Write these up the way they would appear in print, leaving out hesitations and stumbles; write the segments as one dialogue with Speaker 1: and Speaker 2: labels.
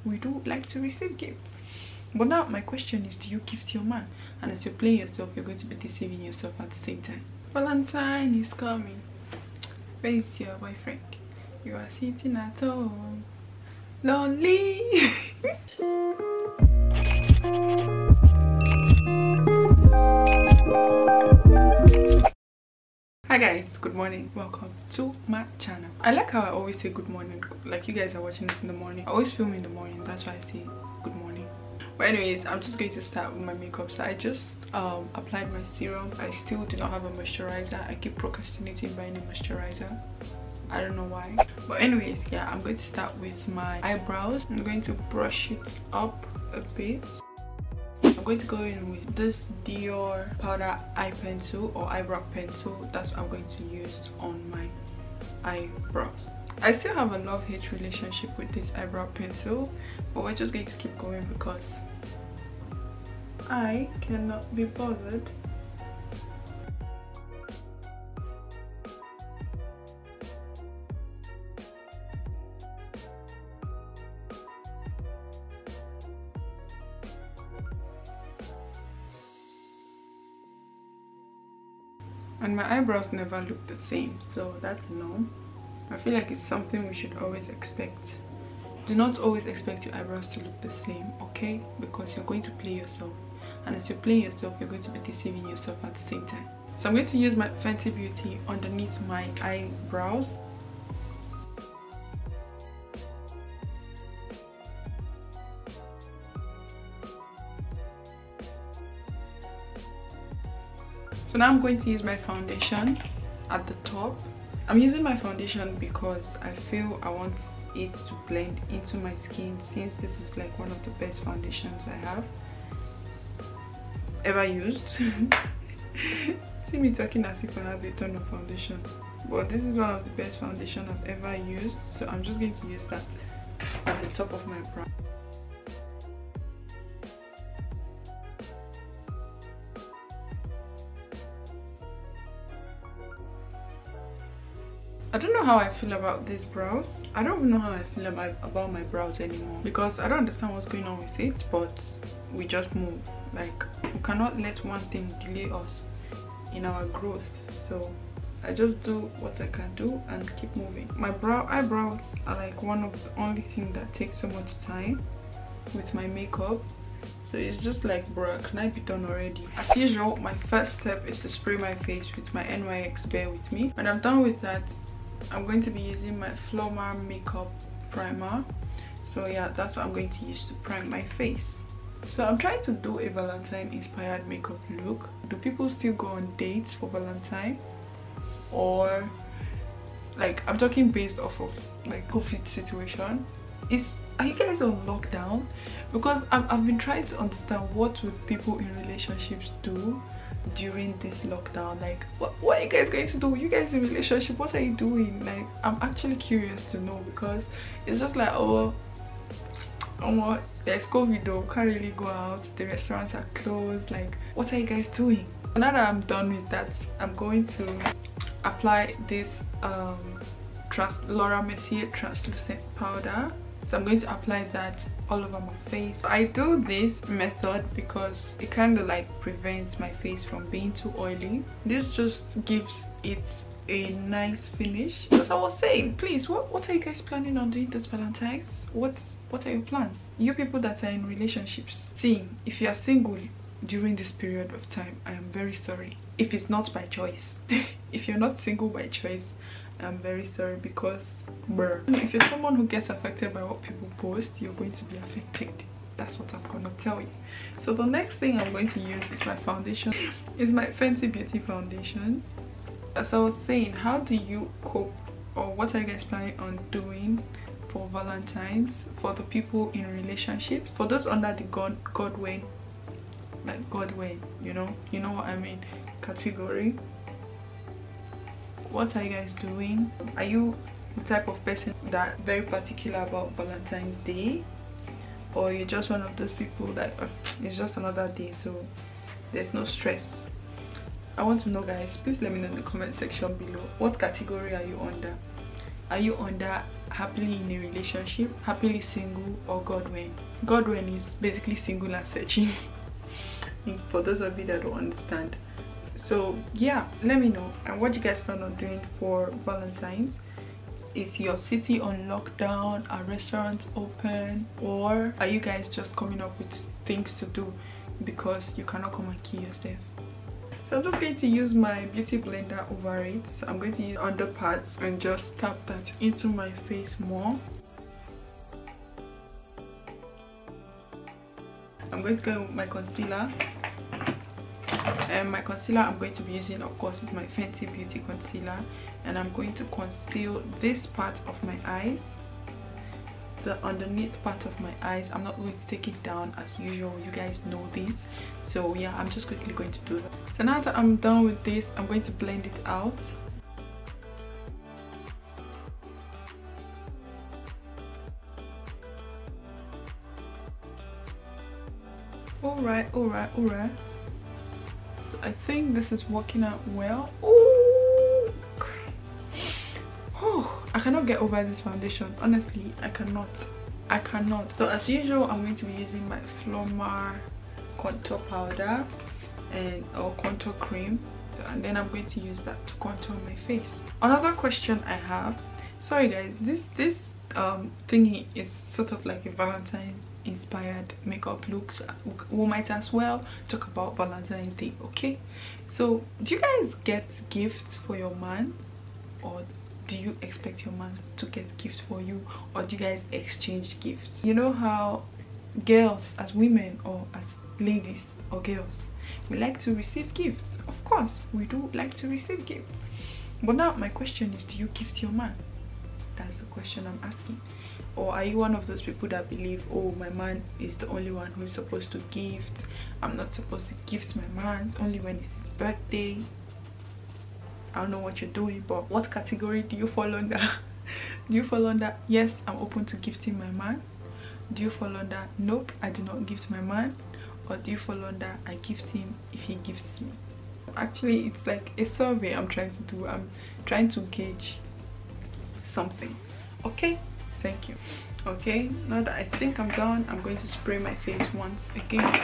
Speaker 1: we do like to receive gifts. But now my question is, do you gift your man? And as you're playing yourself, you're going to be deceiving yourself at the same time. Valentine is coming. Where is your boyfriend? You are sitting at home lonely. Hi guys, good morning, welcome to my channel. I like how I always say good morning, like you guys are watching this in the morning. I always film in the morning, that's why I say good morning. But anyways, I'm just going to start with my makeup. So I just applied my serum. I still do not have a moisturizer. I keep procrastinating buying a moisturizer, I don't know why. But anyways, yeah, I'm going to start with my eyebrows. I'm going to brush it up a bit. I'm going to go in with this Dior powder eye pencil or eyebrow pencil. That's what I'm going to use on my eyebrows. I still have a love-hate relationship with this eyebrow pencil, but we're just going to keep going because I cannot be bothered. And my eyebrows never look the same, so that's no. I feel like it's something we should always expect. Do not always expect your eyebrows to look the same, okay? Because you're going to play yourself, and as you're playing yourself, you're going to be deceiving yourself at the same time. So I'm going to use my Fenty Beauty underneath my eyebrows. So now I'm going to use my foundation at the top. I'm using my foundation because I feel I want it to blend into my skin, since this is like one of the best foundations I have ever used. See me talking as if I have a ton of foundation, but this is one of the best foundation I've ever used. So I'm just going to use that at the top of my brow. I don't know how I feel about these brows. I don't even know how I feel about my brows anymore, because I don't understand what's going on with it, but we just move. Like, we cannot let one thing delay us in our growth. So I just do what I can do and keep moving. My eyebrows are like one of the only thing that takes so much time with my makeup. So it's just like, bruh, can I be done already? As usual, my first step is to spray my face with my NYX Bear With Me. When I'm done with that, I'm going to be using my Floma makeup primer. So yeah, that's what I'm going to use to prime my face. So I'm trying to do a Valentine inspired makeup look. Do people still go on dates for Valentine? Or like, I'm talking based off of like COVID situation. Are you guys on lockdown? Because I've been trying to understand what would people in relationships do during this lockdown. Like, what are you guys going to do? You guys in relationship, what are you doing? Like, I'm actually curious to know, because it's just like, oh there's COVID though, can't really go out, the restaurants are closed. Like, what are you guys doing? Now that I'm done with that, I'm going to apply this Laura Mercier translucent powder. So I'm going to apply that all over my face. I do this method because it kind of like prevents my face from being too oily. This just gives it a nice finish. As I was saying, please, what are you guys planning on doing this Valentine's? What are your plans? You people that are in relationships, if you are single during this period of time, I am very sorry. If it's not by choice, if you're not single by choice, I'm very sorry, because bruh, if you're someone who gets affected by what people post, you're going to be affected. That's what I'm gonna tell you. So the next thing I'm going to use is my foundation. It's my Fenty Beauty foundation. As I was saying, how do you cope, or what are you guys planning on doing for Valentine's for the people in relationships? For those under the Godwin, you know what I mean, category. What are you guys doing? Are you the type of person that very particular about Valentine's Day, or you're just one of those people that it's just another day, so there's no stress? I want to know, guys. Please let me know in the comment section below, what category are you under? Are you under happily in a relationship, happily single, or Godwin? Godwin is basically single and searching. For those of you that don't understand. So yeah, let me know. And what you guys plan on doing for Valentine's? Is your city on lockdown? Are restaurants open? Or are you guys just coming up with things to do because you cannot come and kill yourself? So I'm just going to use my beauty blender over it. So I'm going to use under parts and just tap that into my face more. I'm going to go with my concealer. And my concealer I'm going to be using, of course, is my Fenty Beauty concealer. And I'm going to conceal this part of my eyes, the underneath part of my eyes. I'm not going to take it down as usual, you guys know this. So yeah, I'm just quickly going to do that. So now that I'm done with this, I'm going to blend it out. Alright. So I think this is working out well. Ooh. Oh, I cannot get over this foundation. Honestly, I cannot. So as usual, I'm going to be using my Flomar contour powder or contour cream. So, and then I'm going to use that to contour my face. Another question I have, sorry guys, this thingy is sort of like a Valentine inspired makeup look, so we might as well talk about Valentine's Day. Okay, so do you guys get gifts for your man, or do you expect your man to get gifts for you, or do you guys exchange gifts? You know how girls, as women or as ladies or girls, we like to receive gifts. Of course we do like to receive gifts, but now my question is, do you gift your man? That's the question I'm asking. Or are you one of those people that believe, oh, my man is the only one who's supposed to gift, I'm not supposed to gift my man, it's only when it's his birthday? I don't know what you're doing, but what category do you fall under? Do you fall under, yes, I'm open to gifting my man? Do you fall under, nope, I do not gift my man? Or do you fall under, I gift him if he gifts me? Actually, it's like a survey I'm trying to do. I'm trying to gauge something. Okay, thank you. Okay, now that I think I'm done, I'm going to spray my face once again,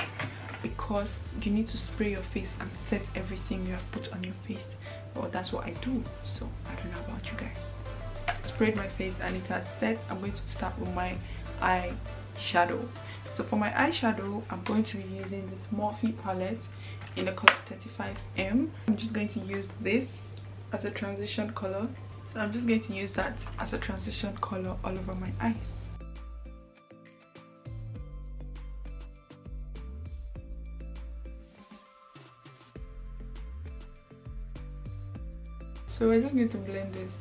Speaker 1: because you need to spray your face and set everything you have put on your face. Well, that's what I do, so I don't know about you guys. Sprayed my face and it has set. I'm going to start with my eyeshadow. So for my eyeshadow, I'm going to be using this Morphe palette in the color 35M. I'm just going to use this as a transition color. So I'm just going to use that as a transition color all over my eyes. So we're just going to blend this.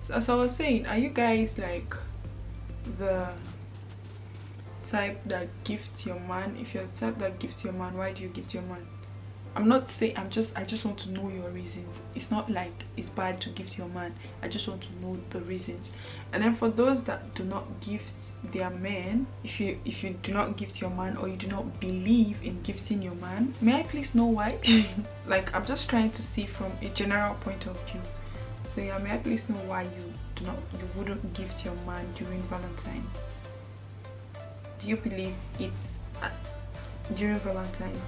Speaker 1: So as I was saying, are you guys like the type that gifts your man? If you're the type that gifts your man, why do you gift your man? I'm not saying, I just want to know your reasons. It's not like it's bad to gift your man. I just want to know the reasons. And then for those that do not gift their men, if you do not gift your man, or you do not believe in gifting your man, may I please know why? Like, I'm just trying to see from a general point of view. So yeah, may I please know why you wouldn't gift your man during Valentine's? Do you believe it's during Valentine's?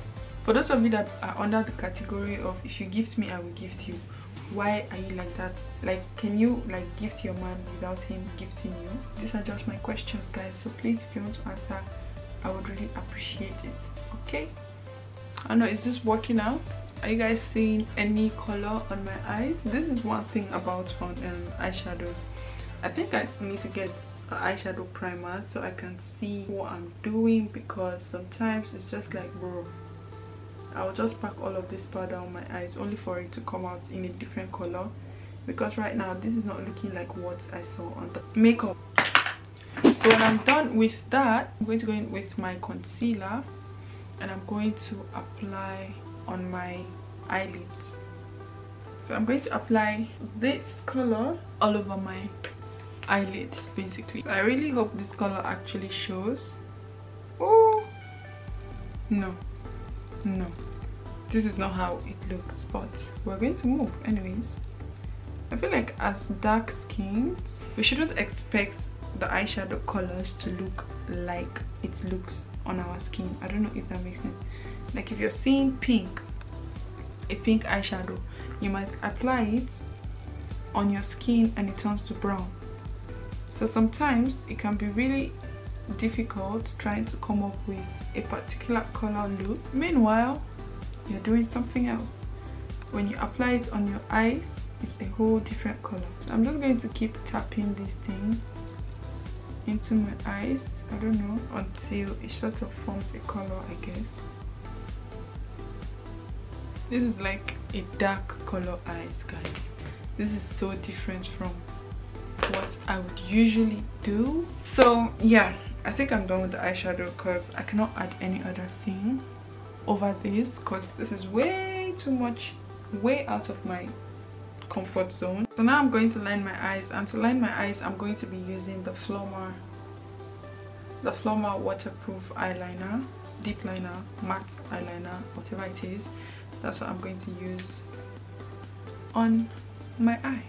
Speaker 1: For those of you that are under the category of, if you gift me, I will gift you, why are you like that? Like, can you like gift your man without him gifting you? These are just my questions, guys. So please, if you want to answer, I would really appreciate it. Okay, I don't know, is this working out? Are you guys seeing any color on my eyes? This is one thing about eyeshadows. I think I need to get an eyeshadow primer so I can see what I'm doing, because sometimes it's just like, bro, I'll just pack all of this powder on my eyes only for it to come out in a different color, because right now this is not looking like what I saw on the makeup. So when I'm done with that, I'm going to go in with my concealer and I'm going to apply on my eyelids. So I'm going to apply this color all over my eyelids basically. So I really hope this color actually shows. Oh no, this is not how it looks, but we're going to move anyways. I feel like as dark skins, we shouldn't expect the eyeshadow colors to look like it looks on our skin. I don't know if that makes sense. Like if you're seeing pink, a pink eyeshadow, you might apply it on your skin and it turns to brown. So sometimes it can be really difficult trying to come up with a particular color look. Meanwhile, you're doing something else. When you apply it on your eyes, it's a whole different color. So I'm just going to keep tapping this thing into my eyes, I don't know, until it sort of forms a color, I guess. This is like a dark color eyes, guys. This is so different from what I would usually do. So yeah, I think I'm done with the eyeshadow because I cannot add any other thing over this because this is way too much, way out of my comfort zone. So now I'm going to line my eyes, and to line my eyes I'm going to be using the Floma waterproof eyeliner, deep liner, matte eyeliner, whatever it is. That's what I'm going to use on my eye.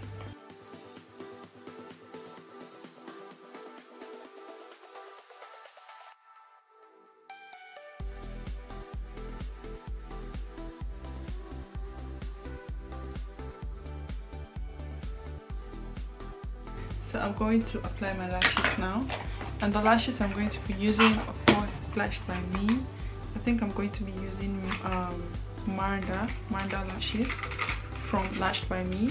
Speaker 1: So I'm going to apply my lashes now, and the lashes I'm going to be using, of course, is Lashed by Me. I think I'm going to be using Maranda lashes from Lashed by Me.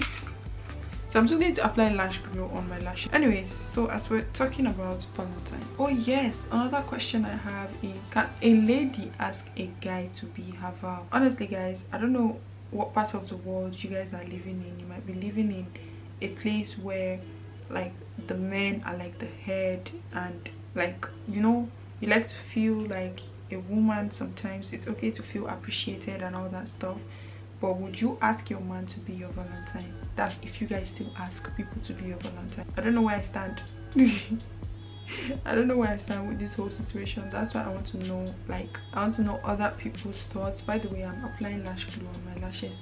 Speaker 1: So I'm just going to apply lash glue on my lashes. Anyways, so as we're talking about Valentine, oh yes, another question I have is, can a lady ask a guy to be her vow? Honestly guys, I don't know what part of the world you guys are living in. You might be living in a place where like the men are like the head, and like, you know, you like to feel like a woman. Sometimes it's okay to feel appreciated and all that stuff, but would you ask your man to be your Valentine? That's if you guys still ask people to be your Valentine. I don't know where I stand. I don't know where I stand with this whole situation. That's why I want to know, like, I want to know other people's thoughts. By the way, I'm applying lash glue on my lashes.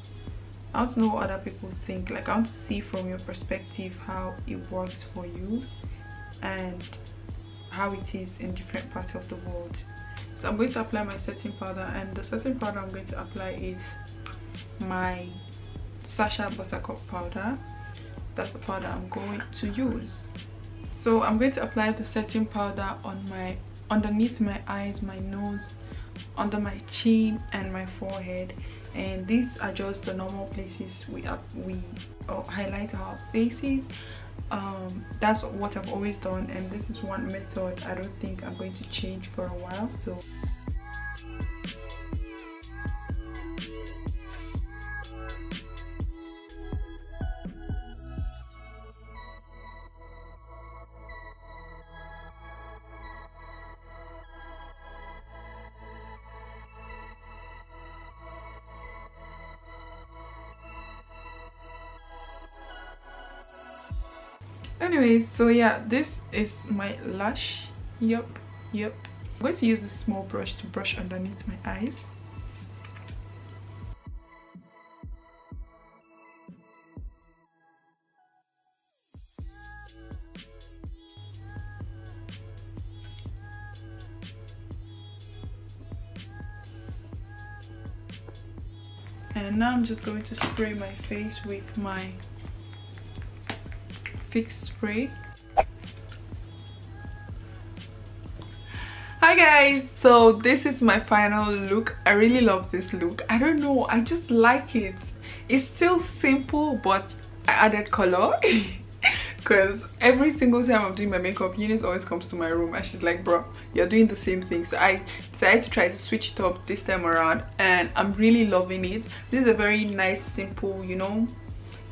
Speaker 1: I want to know what other people think. Like, I want to see from your perspective how it works for you and how it is in different parts of the world. So I'm going to apply my setting powder, and the setting powder I'm going to apply is my Sasha Buttercup powder. That's the powder I'm going to use. So I'm going to apply the setting powder on my underneath my eyes, my nose, under my chin and my forehead. And these are just the normal places we highlight our faces. That's what I've always done, and this is one method I don't think I'm going to change for a while. So anyways, so yeah, this is my lash. Yep. I'm going to use this small brush to brush underneath my eyes. And now I'm just going to spray my face with my Fix spray. Hi guys, so this is my final look. I really love this look. I don't know, I just like it. It's still simple, but I added color because every single time I'm doing my makeup, Eunice always comes to my room and she's like, bro, you're doing the same thing. So I decided to try to switch it up this time around, and I'm really loving it. This is a very nice, simple, you know,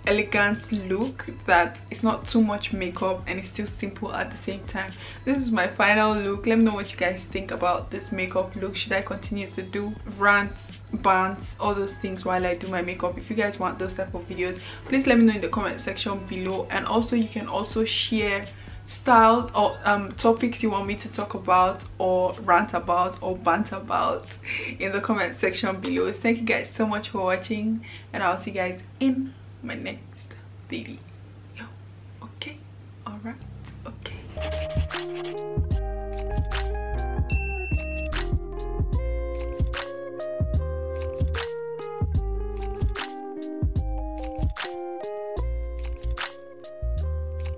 Speaker 1: elegant look that it's not too much makeup and it's still simple at the same time. This is my final look. Let me know what you guys think about this makeup look. Should I continue to do rants, bands, all those things while I do my makeup? If you guys want those type of videos, please let me know in the comment section below. And also you can also share styles or topics you want me to talk about or rant about or banter about in the comment section below. Thank you guys so much for watching, and I'll see you guys in my next video. video. Okay, all right, okay.